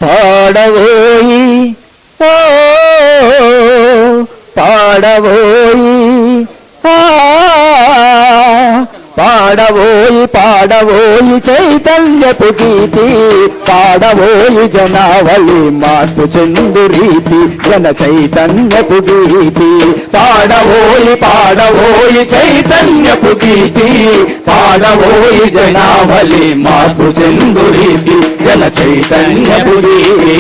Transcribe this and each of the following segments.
పాడవోయి ఓ పాడవోయి పాడవోయి పాడవోయి చైతన్యపు గీతి పాడవోయి జనావళి మార్పు చెందు రీతి జన చైతన్యపు గీతి పాడవోయి పాడవోయి చైతన్యపు గీతి పాడవోయి జనావళి మార్పు చెందు రీతి జన చైతన్యపు గీతి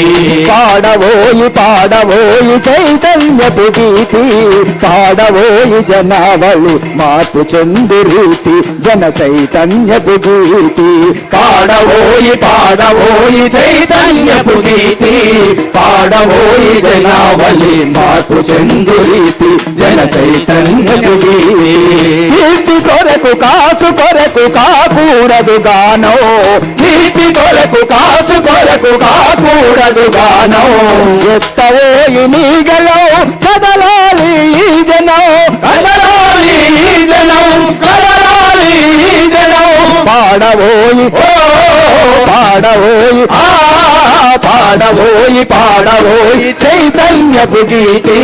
పాడవోయి పాడవోయి చైతన్యపు గీతి పాడవోయి జనావళి మార్పు చెందు రీతి జన చైతన్యపు గీతి పాడవోయి పాడవోయి చైతన్యపు గీతి పాడవోయి జనావళి మార్పు చెందు రీతి జన చైతన్యపు గీతి కీర్తి కొరకు కాసు కొరకు కాకూడదు గానో కీర్తి కొరకు కాసు కొరకు కాకూడదు గానో ఎత్తవోయి నీగలో కదలాలి ఈ జనం కదలాలి ఈ జనం కదలాలి ఈ జనం పాడవోయి పాడవోయి పాడవోయి పాడవోయి చైతన్యపు గీతి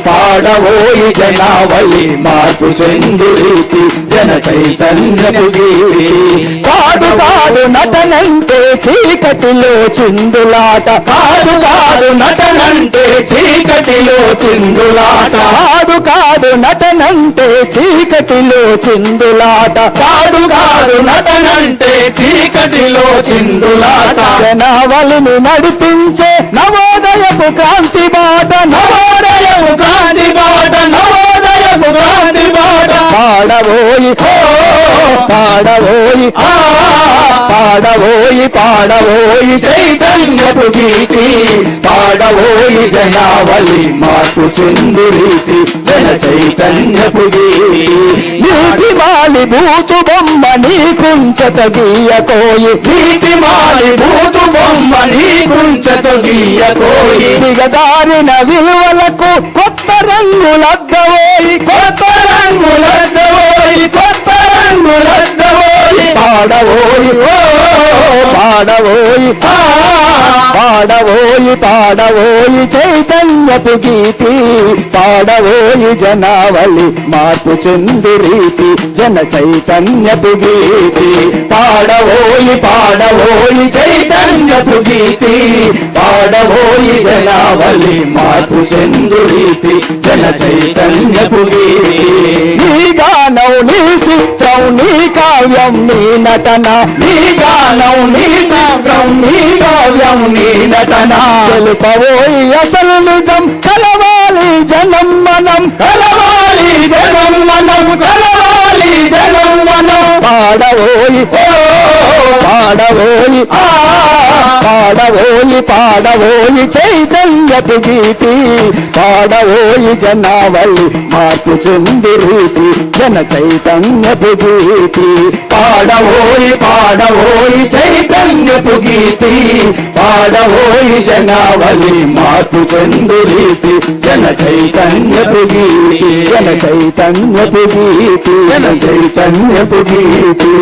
పాడవోయి జనావళి మార్పు చెందు రీతి జన చైతన్యపు గీతి కాదు కాదు నటనంటే చీకటిలో చిందులాట కాదు కాదు నటనంటే చీకటిలో చిందులాట కాదు కాదు నటనంటే చీకటిలో చిందులాట కాదు కాదు నటనంటే చీకటిలో చిందులాట జనావళిని నడిపించే నవోదయపు క్రాంతి బాట నవోదయపు క్రాంతి బాట నవోదయపు క్రాంతి బాట పాడవోయి పాడవోయి పాడవోయి పాడవోయి చైతన్యపు గీతి పాడవోయి జనావళి మార్పు చెందు రీతి జన చైతన్యపు గీతి నీతి మాలి భూతు బొమ్మ నీ కుంచత గీయకోయి నీతి మాలి భూతు బొమ్మ నీ కుంచత గీయకోయి దిగజారిన విలువలకు కొత్త రంగులద్దవోయి కొత్త రంగులద్దవోయి కొత్త రంగులద్దవోయి పాడవోయి పాడవోయి పాడవోయి పాడవోయి చైతన్యపు గీతి పాడవోయి జనావళి మార్పు చెందు రీతి జన చైతన్యపు గీతి పాడవోయి పాడవోయి చైతన్యపు గీతి పాడవోయి జనావళి మార్పు చెందు రీతి జన చైతన్యపు గీతి నీ గానం నీ చిత్రం నీ కావ్యం నీ నటన నీ గానం నీ చిత్రం నీ కావ్యం నీ నటన తెలుపవోయి అసలు నిజం కలవాలి జనం మనం కలవాలి జనం మనం కలవాలి జనం మనం పాడవోయి పాడవోయి పాడవోయి పాడవోయి చైతన్యపు గీతి పాడవోయి జనావళి మార్పు చెందు రీతి జన చైతన్యపు గీతి పాడవోయి పాడవోయి చైతన్యపు గీతి పాడవోయి జనావళి మార్పు చెందు రీతి జన చైతన్యపు గీతి జన చైతన్యపు గీతి జన చైతన్యపు గీతి